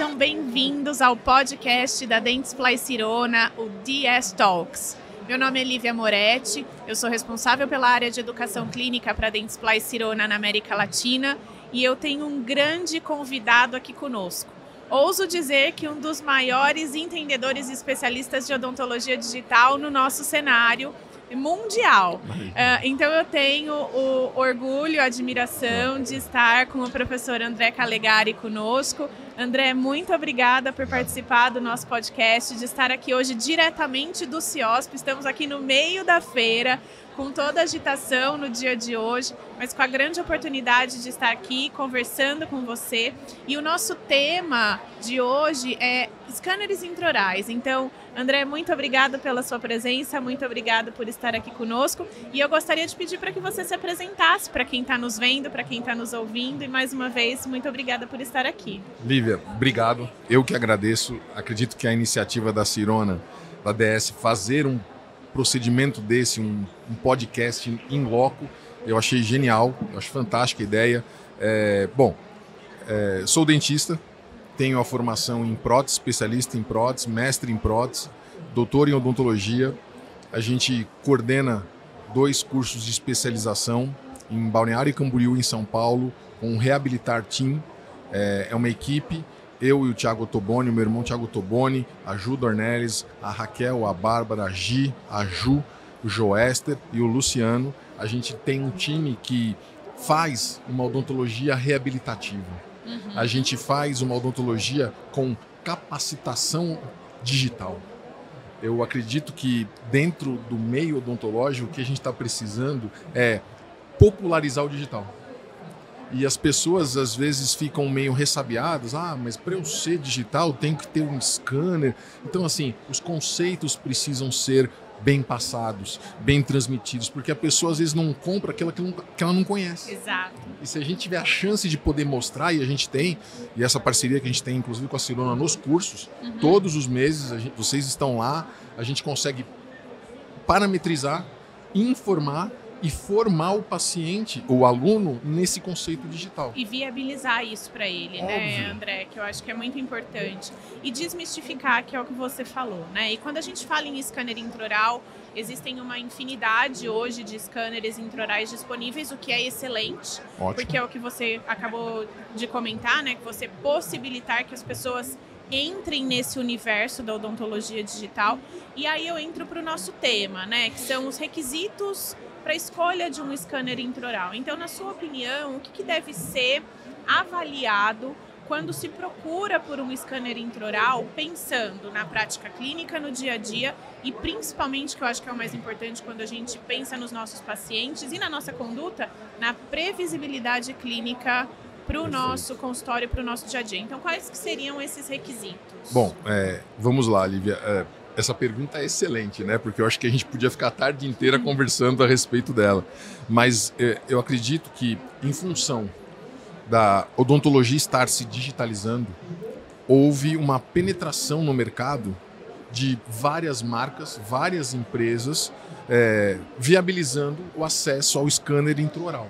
Sejam bem-vindos ao podcast da Dentsply Sirona, o DS Talks. Meu nome é Lívia Moretti, eu sou responsável pela área de educação clínica para a Dentsply Sirona na América Latina e eu tenho um grande convidado aqui conosco. Ouso dizer que um dos maiores entendedores e especialistas de odontologia digital no nosso cenário mundial. Então eu tenho o orgulho, a admiração de estar com o professor André Calegari conosco. André, muito obrigada por participar do nosso podcast, de estar aqui hoje diretamente do CIOSP. Estamos aqui no meio da feira, com toda a agitação no dia de hoje, mas com a grande oportunidade de estar aqui conversando com você. E o nosso tema de hoje é scanners intraorais. Então, André, muito obrigado pela sua presença, muito obrigado por estar aqui conosco. E eu gostaria de pedir para que você se apresentasse para quem está nos vendo, para quem está nos ouvindo. E mais uma vez, muito obrigada por estar aqui. Lívia, obrigado. Eu que agradeço. Acredito que a iniciativa da Sirona, da DS, fazer um procedimento desse, um podcast in loco, eu achei genial, eu acho fantástica a ideia. Sou dentista, tenho a formação em prótese, especialista em prótese, mestre em prótese, doutor em odontologia. A gente coordena 2 cursos de especialização em Balneário Camboriú, em São Paulo, com o Reabilitar Team. É uma equipe. Eu e o Thiago Toboni, o meu irmão Thiago Toboni, a Ju Dornelles, a Raquel, a Bárbara, a Gi, a Ju, o Joester e o Luciano. A gente tem um time que faz uma odontologia reabilitativa. A gente faz uma odontologia com capacitação digital. Eu acredito que dentro do meio odontológico o que a gente está precisando é popularizar o digital. E as pessoas às vezes ficam meio ressabiadas, mas para eu ser digital tem que ter um scanner. Então assim, os conceitos precisam ser bem passados, bem transmitidos, porque a pessoa às vezes não compra aquilo que ela não conhece. Exato. E se a gente tiver a chance de poder mostrar, e a gente tem, e essa parceria que a gente tem inclusive com a Sirona nos cursos, todos os meses vocês estão lá, a gente consegue parametrizar, informar e formar o paciente, o aluno, nesse conceito digital. E viabilizar isso para ele, né, André? Que eu acho que é muito importante. E desmistificar, que é o que você falou, né? E quando a gente fala em scanner intraoral, existem uma infinidade hoje de scanners intraorais disponíveis, o que é excelente. Ótimo. Porque é o que você acabou de comentar, né? Que você possibilitar que as pessoas entrem nesse universo da odontologia digital. E aí eu entro para o nosso tema, né? Que são os requisitos para a escolha de um scanner intraoral. Então, na sua opinião, o que deve ser avaliado quando se procura por um scanner intraoral, pensando na prática clínica, no dia a dia e principalmente, que eu acho que é o mais importante quando a gente pensa nos nossos pacientes e na nossa conduta, na previsibilidade clínica para o nosso consultório, para o nosso dia a dia. Então, quais que seriam esses requisitos? Bom, vamos lá, Lívia. Essa pergunta é excelente, né? Porque eu acho que a gente podia ficar a tarde inteira conversando a respeito dela. Mas eu acredito que, em função da odontologia estar se digitalizando, houve uma penetração no mercado de várias marcas, várias empresas viabilizando o acesso ao scanner intraoral.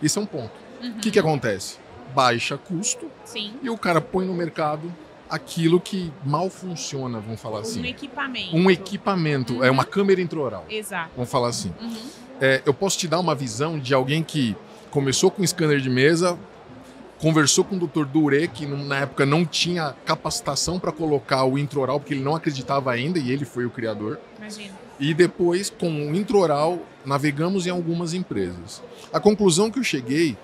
Esse é um ponto. O que acontece? Baixa custo. Sim. E o cara põe no mercado aquilo que mal funciona, vamos falar assim. Um equipamento. É uma câmera intraoral. Exato. Vamos falar assim. Eu posso te dar uma visão de alguém que começou com scanner de mesa, conversou com o Dr. Duré, que na época não tinha capacitação para colocar o intraoral, porque ele não acreditava ainda, e ele foi o criador. Imagina. E depois, com o intraoral, navegamos em algumas empresas. A conclusão que eu cheguei,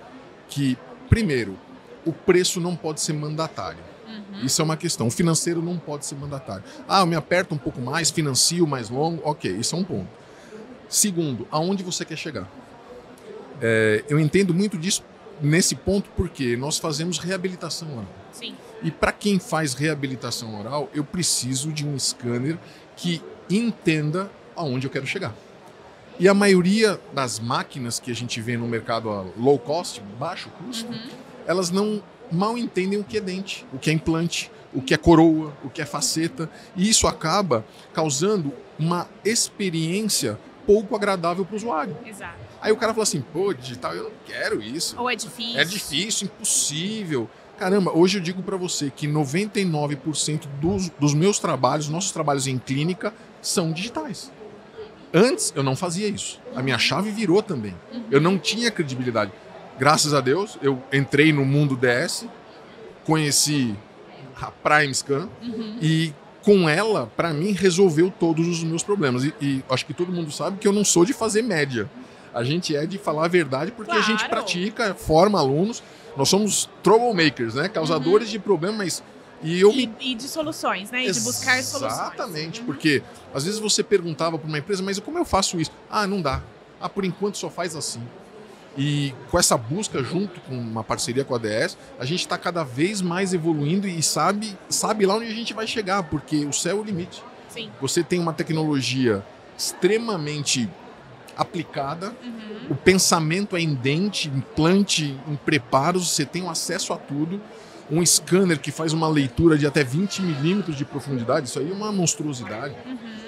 que, primeiro, o preço não pode ser mandatário. Isso é uma questão. O financeiro não pode ser mandatário. Eu me aperto um pouco mais, financio mais longo. Ok, isso é um ponto. Segundo, aonde você quer chegar? Eu entendo muito disso nesse ponto porque nós fazemos reabilitação oral. Sim. E para quem faz reabilitação oral, eu preciso de um scanner que entenda aonde eu quero chegar. E a maioria das máquinas que a gente vê no mercado a low cost, baixo custo, elas mal entendem o que é dente, o que é implante, o que é coroa, o que é faceta. E isso acaba causando uma experiência pouco agradável para o usuário. Exato. Aí o cara fala assim, digital, eu não quero isso. Ou é difícil. É difícil, impossível. Caramba, hoje eu digo para você que 99% dos meus trabalhos, nossos trabalhos em clínica, são digitais. Antes eu não fazia isso. A minha chave virou também. Eu não tinha credibilidade. Graças a Deus, eu entrei no mundo DS, conheci a PrimeScan e com ela, para mim, resolveu todos os meus problemas. E acho que todo mundo sabe que eu não sou de fazer média. A gente é de falar a verdade porque a gente pratica, forma alunos. Nós somos troublemakers, né? Causadores de problemas. E de soluções, né? E de buscar soluções. Exatamente, porque às vezes você perguntava para uma empresa, mas como eu faço isso? Ah, não dá. Ah, por enquanto só faz assim. E com essa busca, junto com uma parceria com a ADS, a gente está cada vez mais evoluindo e sabe lá onde a gente vai chegar, porque o céu é o limite. Sim. Você tem uma tecnologia extremamente aplicada, o pensamento é em dente, implante, em preparos, você tem um acesso a tudo, um scanner que faz uma leitura de até 20 milímetros de profundidade, isso aí é uma monstruosidade.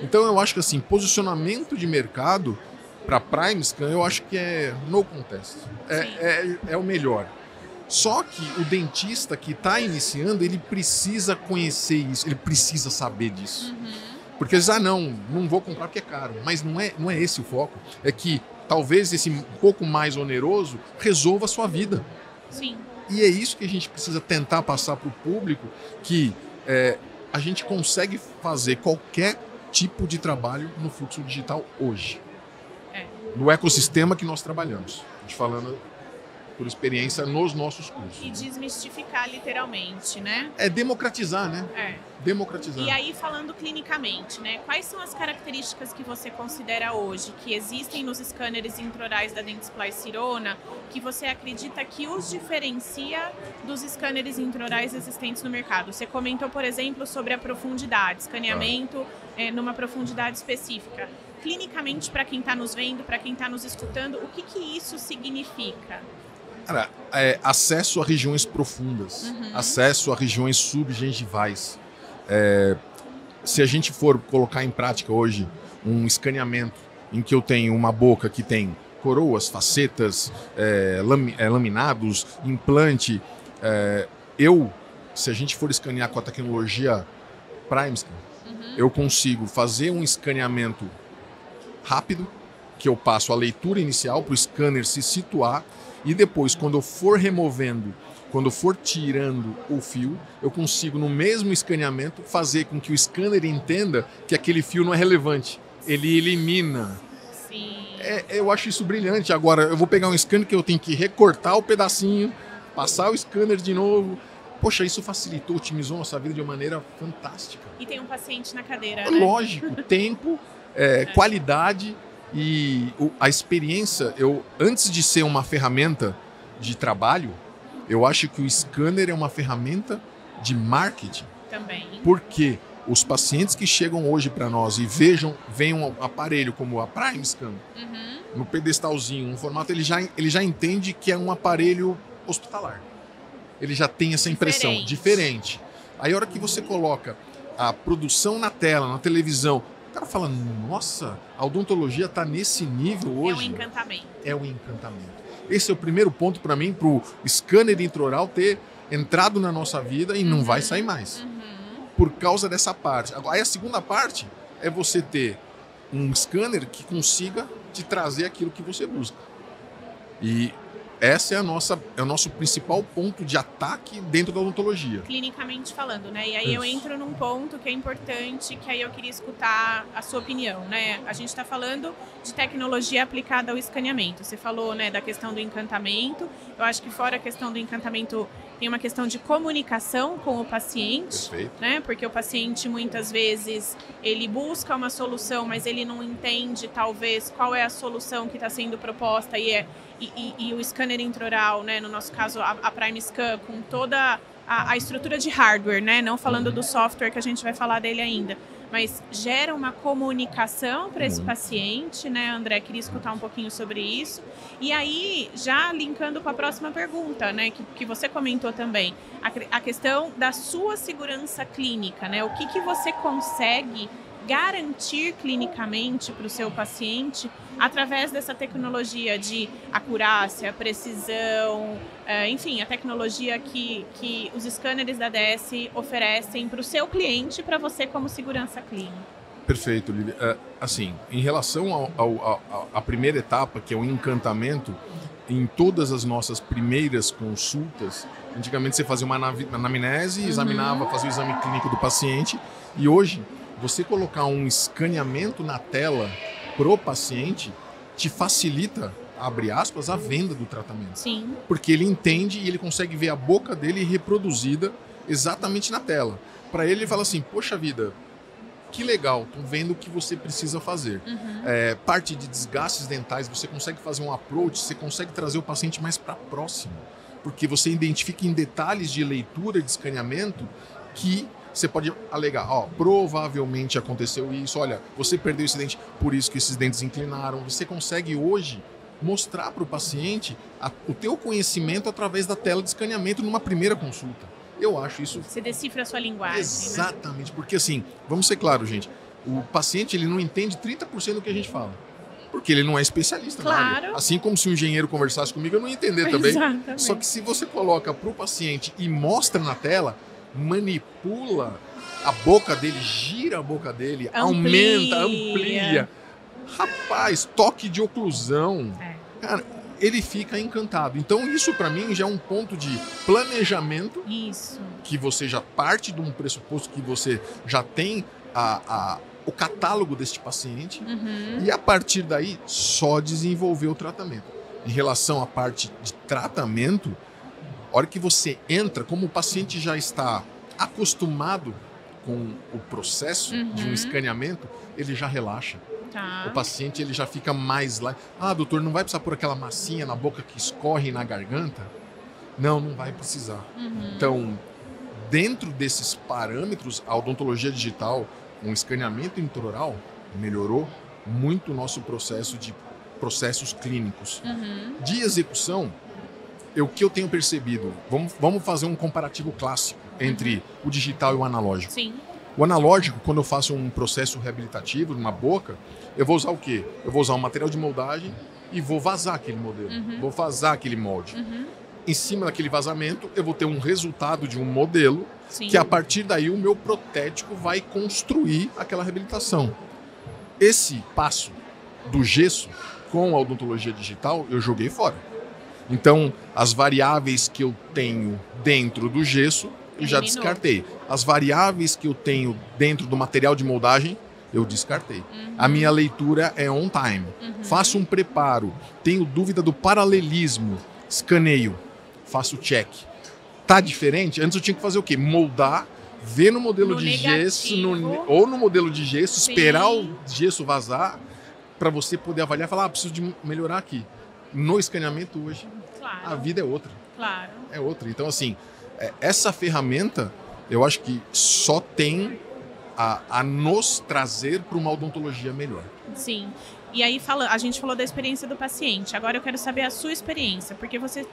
Então eu acho que assim, posicionamento de mercado para PrimeScan, eu acho que é no contest, é o melhor. Só que o dentista que está iniciando, ele precisa conhecer isso, ele precisa saber disso. Porque eles não vou comprar porque é caro. Mas não é esse o foco. É que talvez esse um pouco mais oneroso resolva a sua vida. Sim. E é isso que a gente precisa tentar passar para o público, que a gente consegue fazer qualquer tipo de trabalho no fluxo digital hoje. No ecossistema que nós trabalhamos. A gente falando por experiência nos nossos cursos. E desmistificar literalmente, né? É democratizar, né? Democratizar. E aí, falando clinicamente, né? Quais são as características que você considera hoje que existem nos scanners intraorais da Dentsply Sirona que você acredita que os diferencia dos scanners intraorais existentes no mercado? Você comentou, por exemplo, sobre a profundidade, escaneamento numa profundidade específica. Clinicamente, para quem está nos vendo, para quem está nos escutando, o que isso significa? Cara, acesso a regiões profundas, acesso a regiões subgengivais. Se a gente for colocar em prática hoje um escaneamento em que eu tenho uma boca que tem coroas, facetas, laminados, implante, se a gente for escanear com a tecnologia PrimeScan, eu consigo fazer um escaneamento rápido, que eu passo a leitura inicial para o scanner se situar e depois, quando eu for removendo, quando eu for tirando o fio, eu consigo no mesmo escaneamento fazer com que o scanner entenda que aquele fio não é relevante. Ele elimina. Sim. Eu acho isso brilhante. Agora, eu vou pegar um scanner que eu tenho que recortar o pedacinho, passar o scanner de novo. Poxa, isso facilitou, otimizou nossa vida de uma maneira fantástica. E tem um paciente na cadeira, né? Lógico, tempo, qualidade e a experiência. Antes de ser uma ferramenta de trabalho, eu acho que o scanner é uma ferramenta de marketing. Também. Porque os pacientes que chegam hoje para nós e veem um aparelho como a PrimeScan, no pedestalzinho, um formato, ele já entende que é um aparelho hospitalar. Ele já tem essa impressão diferente. Aí a hora que você coloca a produção na tela, na televisão, o cara fala, nossa, a odontologia está nesse nível hoje. É um encantamento. É um encantamento. Esse é o primeiro ponto para mim, para o scanner intraoral ter entrado na nossa vida e não vai sair mais. Por causa dessa parte. Aí a segunda parte é você ter um scanner que consiga te trazer aquilo que você busca. E essa é o nosso principal ponto de ataque dentro da odontologia. Clinicamente falando, né? E aí eu entro num ponto que é importante, que aí eu queria escutar a sua opinião, né? A gente está falando de tecnologia aplicada ao escaneamento. Você falou, né, da questão do encantamento. Eu acho que fora a questão do encantamento, tem uma questão de comunicação com o paciente, né? Porque o paciente muitas vezes ele busca uma solução, mas ele não entende talvez qual é a solução que está sendo proposta e o scanner intraoral, né? No nosso caso a PrimeScan, com toda a estrutura de hardware, né? Não falando do software que a gente vai falar dele ainda, mas gera uma comunicação para esse paciente, né, André? Queria escutar um pouquinho sobre isso. E aí, já linkando com a próxima pergunta, né, que você comentou também, a questão da sua segurança clínica, né? O que você consegue garantir clinicamente para o seu paciente através dessa tecnologia de acurácia, precisão, enfim, a tecnologia que os scanners da DS oferecem para o seu cliente, para você como segurança clínica. Perfeito, Lívia. Assim, em relação à primeira etapa, que é o encantamento, em todas as nossas primeiras consultas, antigamente você fazia uma anamnese, examinava, fazia o exame clínico do paciente, e hoje você colocar um escaneamento na tela pro paciente te facilita, abre aspas, a venda do tratamento. Sim. Porque ele entende e ele consegue ver a boca dele reproduzida exatamente na tela. Para ele fala assim, poxa vida, que legal, tô vendo o que você precisa fazer. Parte de desgastes dentais, você consegue fazer um approach, você consegue trazer o paciente mais para próximo. Porque você identifica em detalhes de leitura de escaneamento que você pode alegar, provavelmente aconteceu isso, olha, você perdeu esse dente, por isso que esses dentes inclinaram. Você consegue hoje mostrar para o paciente o teu conhecimento através da tela de escaneamento numa primeira consulta. Eu acho isso... Você decifra a sua linguagem. Exatamente, né? Porque assim, vamos ser claros, gente, o paciente ele não entende 30% do que a gente fala. Porque ele não é especialista na área. Assim como se um engenheiro conversasse comigo, eu não ia entender também. Exatamente. Só que se você coloca para o paciente e mostra na tela, manipula a boca dele, gira a boca dele, aumenta, amplia. Rapaz, toque de oclusão. Cara, ele fica encantado. Então isso para mim já é um ponto de planejamento. Isso. Que você já parte de um pressuposto que você já tem o catálogo deste paciente e a partir daí só desenvolver o tratamento. Em relação à parte de tratamento, a hora que você entra, como o paciente já está acostumado com o processo de um escaneamento, ele já relaxa. Tá. O paciente ele já fica mais lá. Doutor, não vai precisar pôr aquela massinha na boca que escorre na garganta? Não vai precisar. Então, dentro desses parâmetros, a odontologia digital, um escaneamento intraoral, melhorou muito o nosso processo de processos clínicos. De execução, o que eu tenho percebido, vamos fazer um comparativo clássico entre o digital e o analógico. Sim. O analógico, quando eu faço um processo reabilitativo numa boca, eu vou usar o quê? Eu vou usar um material de moldagem e vou vazar aquele modelo, vou vazar aquele molde. Em cima daquele vazamento, eu vou ter um resultado de um modelo. Sim. Que a partir daí o meu protético vai construir aquela reabilitação. Esse passo do gesso com a odontologia digital, eu joguei fora. Então, as variáveis que eu tenho dentro do gesso, eu já descartei. As variáveis que eu tenho dentro do material de moldagem, eu descartei. A minha leitura é on time. Faço um preparo, tenho dúvida do paralelismo, escaneio, faço check. Tá diferente? Antes eu tinha que fazer o quê? Moldar, ver no modelo de gesso, ou no modelo de gesso, esperar o gesso vazar, para você poder avaliar e falar, preciso de melhorar aqui. No escaneamento hoje, a vida é outra. Claro. É outra. Então, assim, essa ferramenta, eu acho que só tem a nos trazer para uma odontologia melhor. Sim. E aí, a gente falou da experiência do paciente. Agora eu quero saber a sua experiência, porque você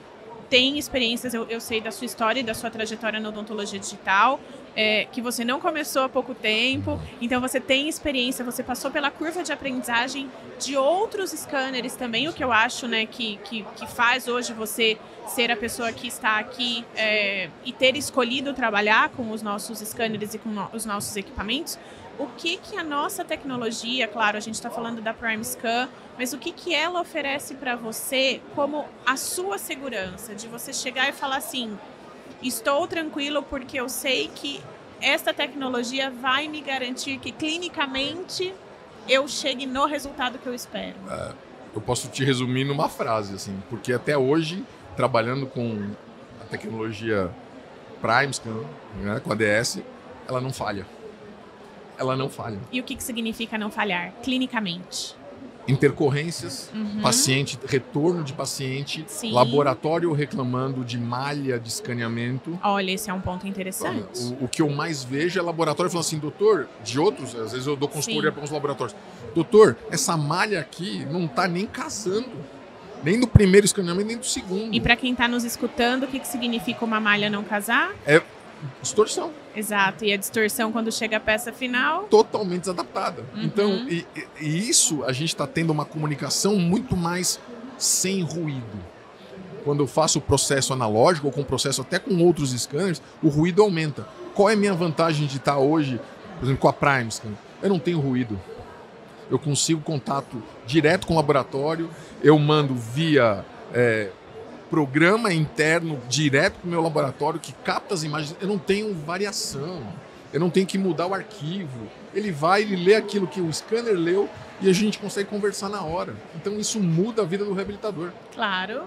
tem experiências, eu sei da sua história e da sua trajetória na odontologia digital, que você não começou há pouco tempo, então você tem experiência, você passou pela curva de aprendizagem de outros scanners também, o que eu acho, né, que faz hoje você ser a pessoa que está aqui e ter escolhido trabalhar com os nossos scanners e com os nossos equipamentos. O que a nossa tecnologia, claro, a gente está falando da PrimeScan, mas o que ela oferece para você como a sua segurança, de você chegar e falar assim, estou tranquilo porque eu sei que esta tecnologia vai me garantir que clinicamente eu chegue no resultado que eu espero. Eu posso te resumir numa frase, assim, porque até hoje, trabalhando com a tecnologia PrimeScan, né, com a DS, ela não falha. Ela não falha. E o que significa não falhar, clinicamente? Intercorrências, paciente, retorno de paciente, sim, laboratório reclamando de malha de escaneamento. Olha, esse é um ponto interessante. O que eu mais vejo é laboratório falando assim, doutor, de outros, às vezes eu dou consultoria para uns laboratórios. Doutor, essa malha aqui não está nem casando. Nem no primeiro escaneamento, nem no segundo. E para quem está nos escutando, o que significa uma malha não casar? distorção. Exato, e a distorção quando chega a peça final... Totalmente desadaptada. Então, e isso a gente está tendo uma comunicação muito mais sem ruído. Quando eu faço o processo analógico ou com processo até com outros scanners, o ruído aumenta. Qual é a minha vantagem de estar hoje, por exemplo, com a Prime Scan? Eu não tenho ruído. Eu consigo contato direto com o laboratório, eu mando via programa interno direto para o meu laboratório que capta as imagens. Eu não tenho variação, eu não tenho que mudar o arquivo. Ele lê aquilo que o scanner leu e a gente consegue conversar na hora. Então isso muda a vida do reabilitador. Claro.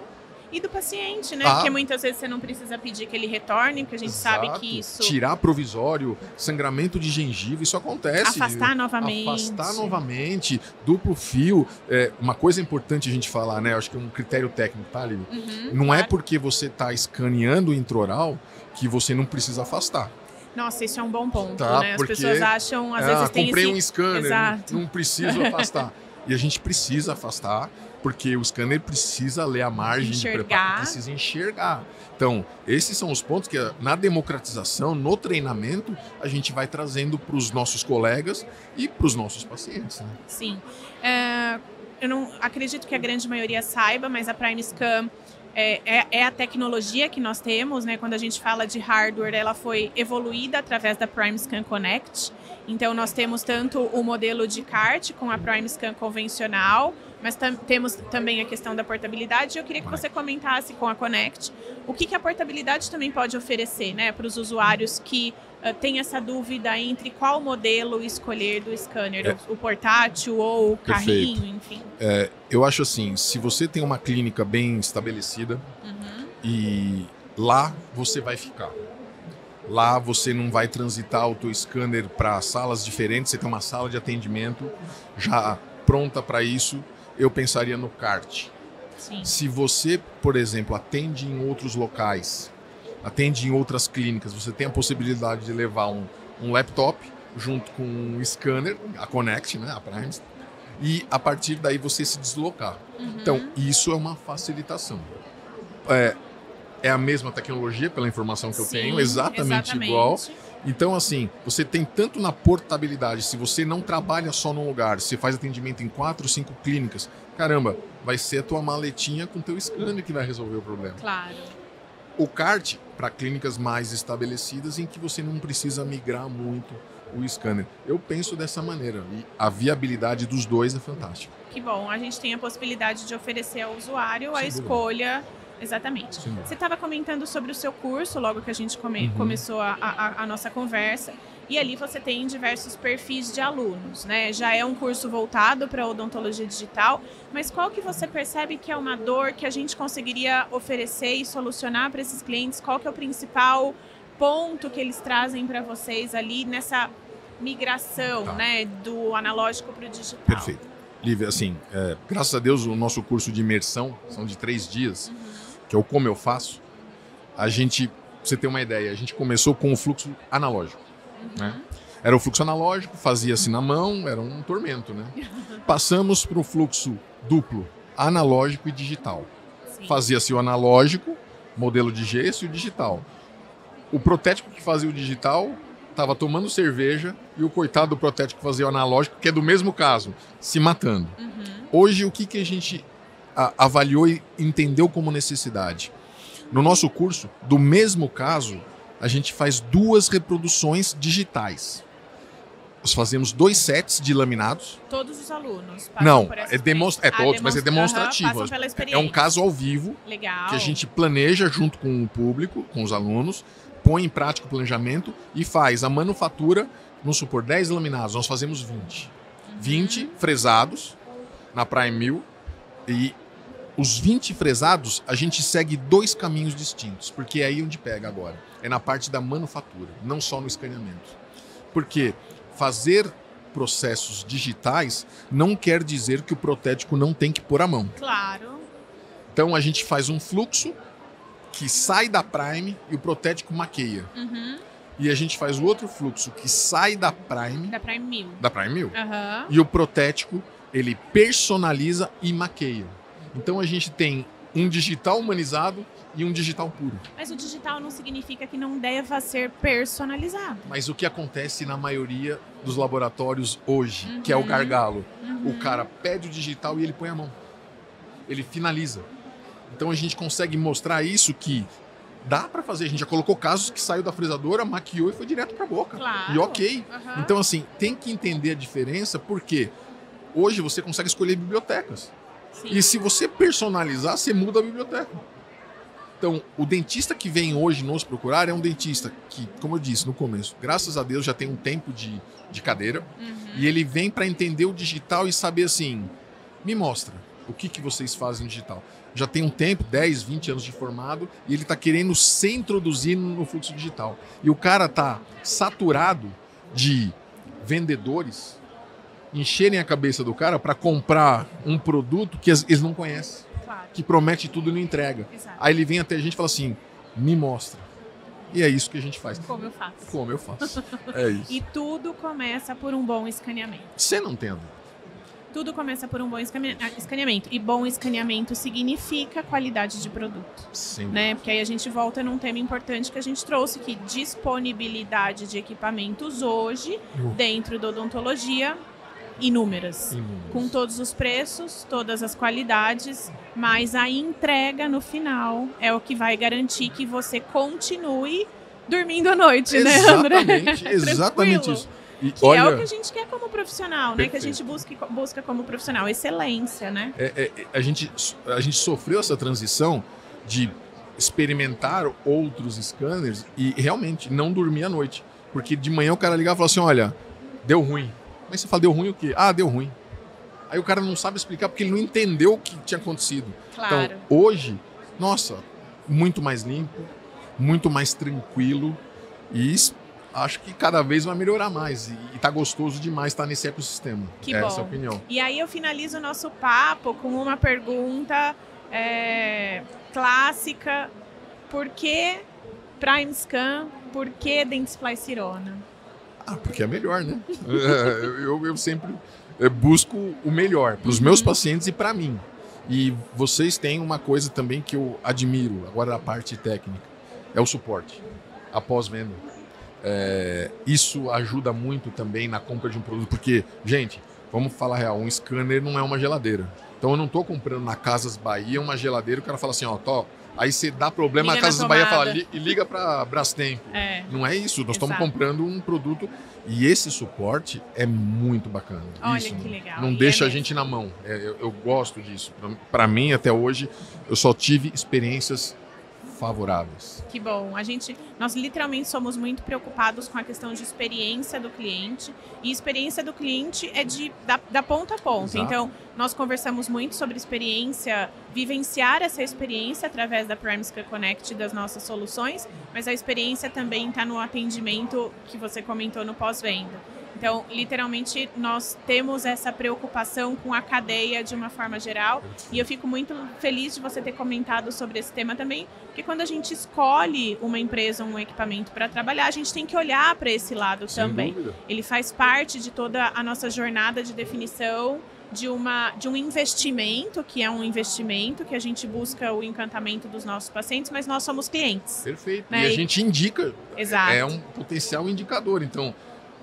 E do paciente, né? Porque muitas vezes você não precisa pedir que ele retorne, porque a gente sabe que isso... Tirar provisório, sangramento de gengiva, isso acontece. Afastar novamente. Duplo fio. Uma coisa importante a gente falar, né? Acho que é um critério técnico, tá, Lívia? Não é porque você está escaneando o intraoral que você não precisa afastar. Nossa, isso é um bom ponto, tá, né? As pessoas acham, às vezes tem comprei um scanner, Exato. não preciso afastar. E a gente precisa afastar, porque o scanner precisa ler a margem de preparo, precisa enxergar. Então, esses são os pontos que na democratização, no treinamento, a gente vai trazendo para os nossos colegas e para os nossos pacientes. Né? Sim. Eu não acredito que a grande maioria saiba, mas a Prime Scan é a tecnologia que nós temos, né? Quando a gente fala de hardware, ela foi evoluída através da Prime Scan Connect. Então, nós temos tanto o modelo de CART com a Prime Scan convencional, mas temos também a questão da portabilidade. Eu queria que você comentasse com a Connect o que a portabilidade também pode oferecer, né, para os usuários que têm essa dúvida entre qual modelo escolher do scanner, o portátil ou o carrinho, enfim. Eu acho assim, se você tem uma clínica bem estabelecida e lá você vai ficar. Lá você não vai transitar o teu scanner para salas diferentes, você tem uma sala de atendimento já pronta para isso, eu pensaria no CART. Sim. Se você, por exemplo, atende em outros locais, atende em outras clínicas, você tem a possibilidade de levar um laptop junto com um scanner, a Connect, né, a Prime, e a partir daí você se deslocar. Então, isso é uma facilitação. É a mesma tecnologia, pela informação que eu tenho, exatamente igual. Então, assim, você tem tanto na portabilidade, se você não trabalha só num lugar, você faz atendimento em 4, 5 clínicas, caramba, vai ser a tua maletinha com o teu scanner que vai resolver o problema. Claro. O CART, para clínicas mais estabelecidas, em que você não precisa migrar muito o scanner. Eu penso dessa maneira, e a viabilidade dos dois é fantástica. Que bom, a gente tem a possibilidade de oferecer ao usuário a escolha... Exatamente. Sim. Você estava comentando sobre o seu curso, logo que a gente começou a nossa conversa, e ali você tem diversos perfis de alunos, né? Já é um curso voltado para a odontologia digital, mas qual que você percebe que é uma dor que a gente conseguiria oferecer e solucionar para esses clientes? Qual que é o principal ponto que eles trazem para vocês ali nessa migração, né, do analógico para o digital? Perfeito. Lívia, assim, graças a Deus o nosso curso de imersão são de 3 dias, que é o Como Eu Faço. A gente, pra você ter uma ideia, a gente começou com o fluxo analógico. Né? Era o fluxo analógico, fazia-se na mão, era um tormento. Né? Passamos para o fluxo duplo, analógico e digital. Fazia-se o analógico, modelo de gesso e o digital. O protético que fazia o digital estava tomando cerveja e o coitado do protético que fazia o analógico, que é do mesmo caso, se matando. Hoje, o que a gente avaliou e entendeu como necessidade? No nosso curso, do mesmo caso, a gente faz 2 reproduções digitais. Nós fazemos 2 sets de laminados. Todos os alunos passam Não, por essa todos, mas é demonstrativo. Passam pela É experiência. um caso ao vivo. Legal. Que a gente planeja junto com o público, com os alunos, põe em prática o planejamento e faz a manufatura, vamos supor, 10 laminados, nós fazemos 20. 20 fresados na Prime 1000 e os 20 fresados a gente segue 2 caminhos distintos, porque é aí onde pega agora. É na parte da manufatura, não só no escaneamento. Porque fazer processos digitais não quer dizer que o protético não tem que pôr a mão. Claro. Então a gente faz um fluxo que sai da Prime e o protético maqueia. E a gente faz o outro fluxo que sai da Prime... Da Prime 1000. Da Prime 1000. E o protético, ele personaliza e maqueia. Então a gente tem um digital humanizado e um digital puro. Mas o digital não significa que não deva ser personalizado. Mas o que acontece na maioria dos laboratórios hoje, que é o gargalo, o cara pede o digital e ele põe a mão. Ele finaliza. Então a gente consegue mostrar isso que dá para fazer. A gente já colocou casos que saiu da fresadora, maquiou e foi direto para a boca. Claro. E ok. Então assim, tem que entender a diferença porque hoje você consegue escolher bibliotecas. Sim. E se você personalizar, você muda a biblioteca. Então, o dentista que vem hoje nos procurar é um dentista que, como eu disse no começo, graças a Deus já tem um tempo de cadeira, e ele vem para entender o digital e saber assim, me mostra o que vocês fazem no digital. Já tem um tempo, 10, 20 anos de formado, e ele está querendo se introduzir no fluxo digital. E o cara está saturado de vendedores encherem a cabeça do cara para comprar um produto que eles não conhecem. Claro. Que promete tudo e não entrega. Exato. Aí ele vem até a gente e fala assim, me mostra. E é isso que a gente faz. Como eu faço. Como eu faço. É isso. E tudo começa por um bom escaneamento. Você não tem a dúvida. Tudo começa por um bom escaneamento. E bom escaneamento significa qualidade de produto. Sim. Né? Porque aí a gente volta num tema importante que a gente trouxe, que disponibilidade de equipamentos hoje, dentro da odontologia, inúmeras. Com todos os preços, todas as qualidades, mas a entrega no final é o que vai garantir que você continue dormindo à noite, né, André? Exatamente isso. E que olha, é o que a gente quer como profissional, né? Que a gente busca como profissional, excelência, né? A gente sofreu essa transição de experimentar outros scanners e realmente não dormir à noite. Porque de manhã o cara ligava e falava assim, olha, deu ruim. Mas você fala, deu ruim o quê? Ah, deu ruim. Aí o cara não sabe explicar porque ele não entendeu o que tinha acontecido. Claro. Então, hoje, nossa, muito mais limpo, muito mais tranquilo e acho que cada vez vai melhorar mais. E tá gostoso demais estar nesse ecossistema. Que bom. Essa é a opinião. E aí eu finalizo o nosso papo com uma pergunta clássica. Por que Prime Scan? Por que Dentsply Sirona? Porque é melhor, né? Eu sempre busco o melhor para os meus pacientes e para mim. E vocês têm uma coisa também que eu admiro, agora da parte técnica, é o suporte, a pós-venda. Isso ajuda muito também na compra de um produto, porque, gente, vamos falar real, um scanner não é uma geladeira. Então eu não estou comprando na Casas Bahia uma geladeira e o cara fala assim, ó, aí você dá problema, a Casas Bahia fala, liga para Brastemp. Não é isso, nós estamos comprando um produto e esse suporte é muito bacana. Olha isso, que legal. Não deixa a gente na mão. Eu gosto disso. Para mim, até hoje, eu só tive experiências favoráveis. Que bom. Nós literalmente somos muito preocupados com a questão de experiência do cliente. E experiência do cliente é da ponta a ponta. Exato. Então, nós conversamos muito sobre experiência, vivenciar essa experiência através da Prime Scan Connect das nossas soluções, mas a experiência também está no atendimento que você comentou no pós-venda. Então, literalmente, nós temos essa preocupação com a cadeia de uma forma geral. E eu fico muito feliz de você ter comentado sobre esse tema também, porque quando a gente escolhe uma empresa, um equipamento para trabalhar, a gente tem que olhar para esse lado também. Dúvida. Ele faz parte de toda a nossa jornada de definição de um investimento, que é um investimento que a gente busca o encantamento dos nossos pacientes, mas nós somos clientes. Perfeito. Né? E a gente indica. Exato. É um potencial indicador. Então,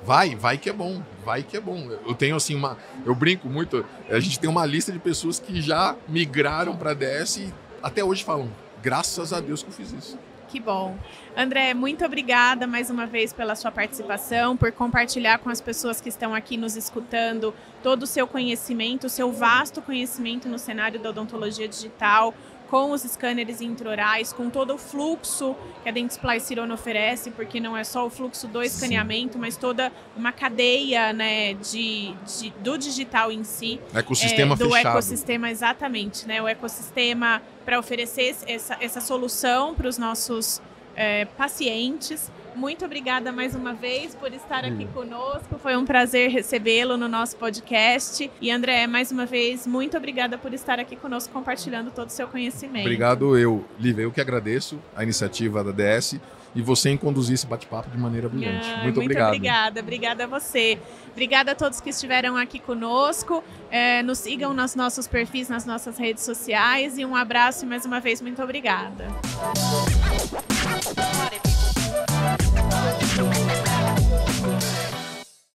vai que é bom, vai que é bom. Eu tenho assim eu brinco muito, a gente tem uma lista de pessoas que já migraram para a DS e até hoje falam, graças a Deus que eu fiz isso. Que bom. André, muito obrigada mais uma vez pela sua participação, por compartilhar com as pessoas que estão aqui nos escutando todo o seu conhecimento, o seu vasto conhecimento no cenário da odontologia digital, com os scanners intraorais, com todo o fluxo que a Dentsply Sirona oferece, porque não é só o fluxo do escaneamento, mas toda uma cadeia, né, do digital em si. Ecossistema do fechado. Ecossistema, exatamente, né? O ecossistema para oferecer essa solução para os nossos pacientes. Muito obrigada mais uma vez por estar aqui conosco. Foi um prazer recebê-lo no nosso podcast. E André, mais uma vez, muito obrigada por estar aqui conosco compartilhando todo o seu conhecimento. Obrigado, Lívia, eu que agradeço a iniciativa da DS e você em conduzir esse bate-papo de maneira brilhante. Muito obrigado. Obrigada a você. Obrigada a todos que estiveram aqui conosco. Nos sigam nos nossos perfis, nas nossas redes sociais, e um abraço e mais uma vez muito obrigada.